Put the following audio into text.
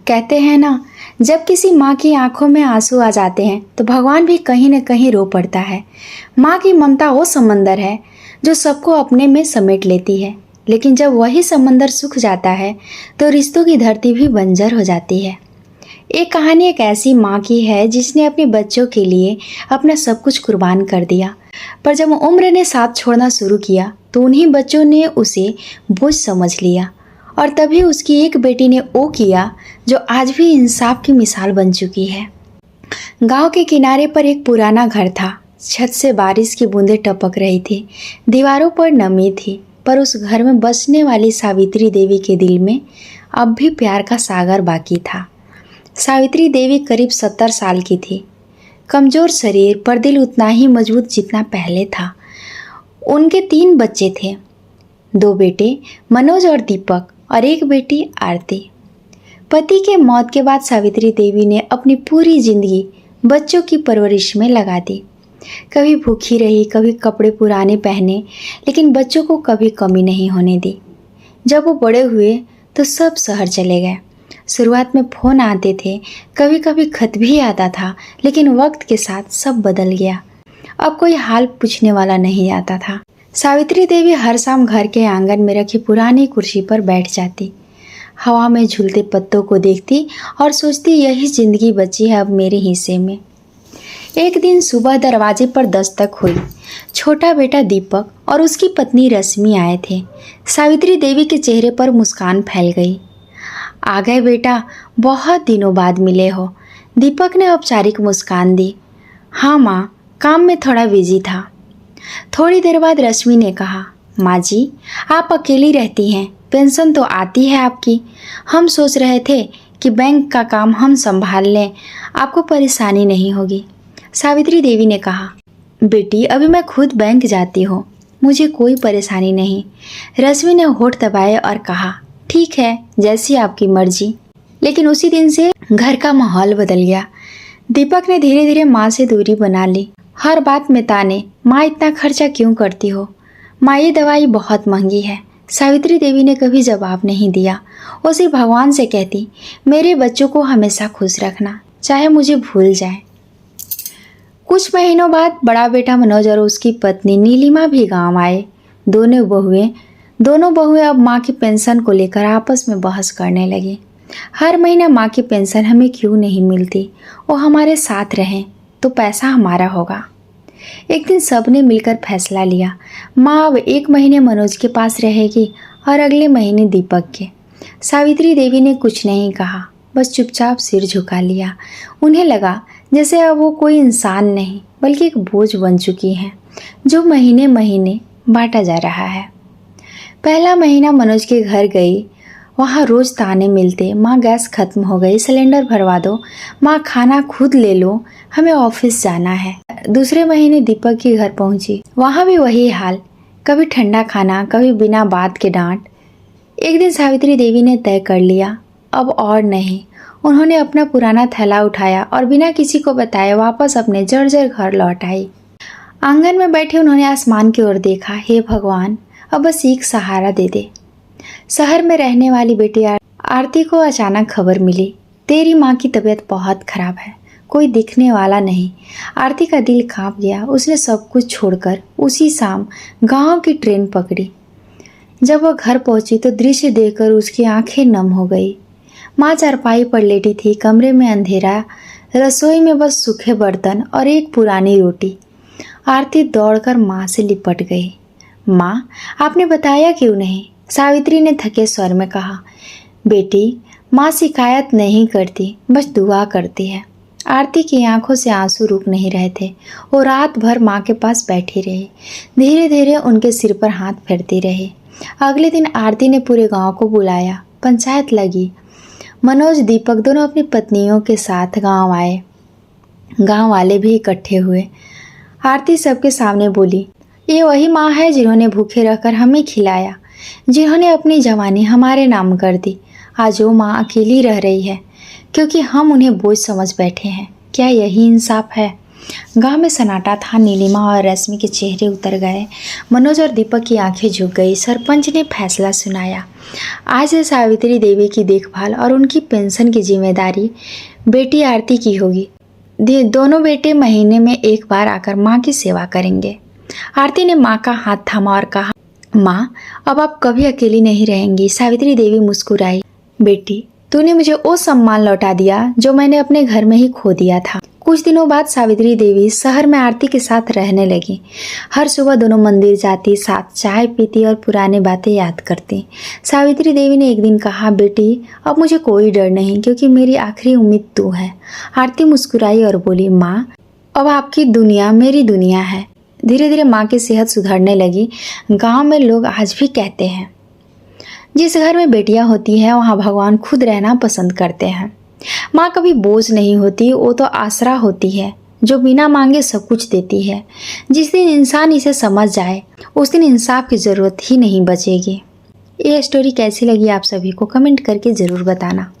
कहते हैं ना, जब किसी माँ की आंखों में आंसू आ जाते हैं तो भगवान भी कहीं न कहीं रो पड़ता है। माँ की ममता वो समंदर है जो सबको अपने में समेट लेती है, लेकिन जब वही समंदर सूख जाता है तो रिश्तों की धरती भी बंजर हो जाती है। एक कहानी एक ऐसी माँ की है जिसने अपने बच्चों के लिए अपना सब कुछ कुर्बान कर दिया, पर जब उम्र ने साथ छोड़ना शुरू किया तो उन्हीं बच्चों ने उसे बोझ समझ लिया और तभी उसकी एक बेटी ने वो किया जो आज भी इंसाफ की मिसाल बन चुकी है। गांव के किनारे पर एक पुराना घर था। छत से बारिश की बूंदें टपक रही थी, दीवारों पर नमी थी, पर उस घर में बसने वाली सावित्री देवी के दिल में अब भी प्यार का सागर बाकी था। सावित्री देवी करीब 70 साल की थी, कमजोर शरीर पर दिल उतना ही मजबूत जितना पहले था। उनके 3 बच्चे थे, 2 बेटे मनोज और दीपक और एक बेटी आरती। पति के मौत के बाद सावित्री देवी ने अपनी पूरी जिंदगी बच्चों की परवरिश में लगा दी। कभी भूखी रही, कभी कपड़े पुराने पहने, लेकिन बच्चों को कभी कमी नहीं होने दी। जब वो बड़े हुए तो सब शहर चले गए। शुरुआत में फ़ोन आते थे, कभी कभी खत भी आता था, लेकिन वक्त के साथ सब बदल गया। अब कोई हाल पूछने वाला नहीं आता था। सावित्री देवी हर शाम घर के आंगन में रखी पुरानी कुर्सी पर बैठ जाती, हवा में झूलते पत्तों को देखती और सोचती, यही जिंदगी बची है अब मेरे हिस्से में। एक दिन सुबह दरवाजे पर दस्तक हुई। छोटा बेटा दीपक और उसकी पत्नी रश्मि आए थे। सावित्री देवी के चेहरे पर मुस्कान फैल गई। आ गए बेटा, बहुत दिनों बाद मिले हो। दीपक ने औपचारिक मुस्कान दी। हाँ माँ, काम में थोड़ा बिजी था। थोड़ी देर बाद रश्मि ने कहा, माँ जी, आप अकेली रहती हैं, पेंशन तो आती है आपकी। हम सोच रहे थे कि बैंक का काम हम संभाल लें, आपको परेशानी नहीं होगी। सावित्री देवी ने कहा, बेटी अभी मैं खुद बैंक जाती हूँ, मुझे कोई परेशानी नहीं। रश्मि ने होठ दबाए और कहा, ठीक है, जैसी आपकी मर्जी। लेकिन उसी दिन से घर का माहौल बदल गया। दीपक ने धीरे धीरे माँ से दूरी बना ली। हर बात में ताने, माँ इतना खर्चा क्यों करती हो, माँ ये दवाई बहुत महंगी है। सावित्री देवी ने कभी जवाब नहीं दिया। वो सिर्फ भगवान से कहती, मेरे बच्चों को हमेशा खुश रखना, चाहे मुझे भूल जाए। कुछ महीनों बाद बड़ा बेटा मनोज और उसकी पत्नी नीलिमा भी गांव आए। दोनों बहुएं अब माँ की पेंशन को लेकर आपस में बहस करने लगी। हर महीना माँ की पेंशन हमें क्यों नहीं मिलती, वो हमारे साथ रहें तो पैसा हमारा होगा। एक दिन सब ने मिलकर फैसला लिया, माँ अब 1 महीने मनोज के पास रहेगी और अगले महीने दीपक के। सावित्री देवी ने कुछ नहीं कहा, बस चुपचाप सिर झुका लिया। उन्हें लगा जैसे अब वो कोई इंसान नहीं बल्कि एक बोझ बन चुकी है जो महीने महीने बांटा जा रहा है। पहला महीना मनोज के घर गई, वहाँ रोज ताने मिलते, माँ गैस खत्म हो गई, सिलेंडर भरवा दो, माँ खाना खुद ले लो, हमें ऑफिस जाना है। दूसरे महीने दीपक के घर पहुंची, वहाँ भी वही हाल, कभी ठंडा खाना, कभी बिना बात के डांट। एक दिन सावित्री देवी ने तय कर लिया, अब और नहीं। उन्होंने अपना पुराना थैला उठाया और बिना किसी को बताए वापस अपने जर्जर घर लौट आई। आंगन में बैठे उन्होंने आसमान की ओर देखा, हे भगवान, अब बस एक सहारा दे दे। शहर में रहने वाली बेटी आरती को अचानक खबर मिली, तेरी माँ की तबीयत बहुत खराब है, कोई दिखने वाला नहीं। आरती का दिल कांप गया। उसने सब कुछ छोड़कर उसी शाम गांव की ट्रेन पकड़ी। जब वह घर पहुंची तो दृश्य देखकर उसकी आंखें नम हो गई। माँ चारपाई पर लेटी थी, कमरे में अंधेरा, रसोई में बस सूखे बर्तन और एक पुरानी रोटी। आरती दौड़कर माँ से लिपट गई। माँ, आपने बताया क्यों नहीं? सावित्री ने थके स्वर में कहा, बेटी, माँ शिकायत नहीं करती, बस दुआ करती है। आरती की आंखों से आंसू रुक नहीं रहे थे। वो रात भर माँ के पास बैठी रही, धीरे धीरे उनके सिर पर हाथ फेरती रही। अगले दिन आरती ने पूरे गांव को बुलाया, पंचायत लगी। मनोज, दीपक दोनों अपनी पत्नियों के साथ गांव आए। गांव वाले भी इकट्ठे हुए। आरती सबके सामने बोली, ये वही माँ है जिन्होंने भूखे रहकर हमें खिलाया, जिन्होंने अपनी जवानी हमारे नाम कर दी। आज वो माँ अकेली रह रही है क्योंकि हम उन्हें बोझ समझ बैठे हैं। क्या यही इंसाफ है? गांव में सन्नाटा था। नीलिमा और रश्मि के चेहरे उतर गए। मनोज और दीपक की आंखें झुक गई। सरपंच ने फैसला सुनाया, आज से सावित्री देवी की देखभाल और उनकी पेंशन की जिम्मेदारी बेटी आरती की होगी। दोनों बेटे महीने में एक बार आकर माँ की सेवा करेंगे। आरती ने माँ का हाथ थामा और कहा, माँ अब आप कभी अकेली नहीं रहेंगी। सावित्री देवी मुस्कुराई, बेटी तूने मुझे वो सम्मान लौटा दिया जो मैंने अपने घर में ही खो दिया था। कुछ दिनों बाद सावित्री देवी शहर में आरती के साथ रहने लगी। हर सुबह दोनों मंदिर जाती, साथ चाय पीती और पुरानी बातें याद करती। सावित्री देवी ने एक दिन कहा, बेटी अब मुझे कोई डर नहीं क्योंकि मेरी आखिरी उम्मीद तू है। आरती मुस्कुराई और बोली, माँ अब आपकी दुनिया मेरी दुनिया है। धीरे धीरे माँ की सेहत सुधरने लगी। गांव में लोग आज भी कहते हैं, जिस घर में बेटियां होती हैं वहाँ भगवान खुद रहना पसंद करते हैं। माँ कभी बोझ नहीं होती, वो तो आसरा होती है जो बिना मांगे सब कुछ देती है। जिस दिन इंसान इसे समझ जाए उस दिन इंसाफ की ज़रूरत ही नहीं बचेगी। ये स्टोरी कैसी लगी आप सभी को कमेंट करके ज़रूर बताना।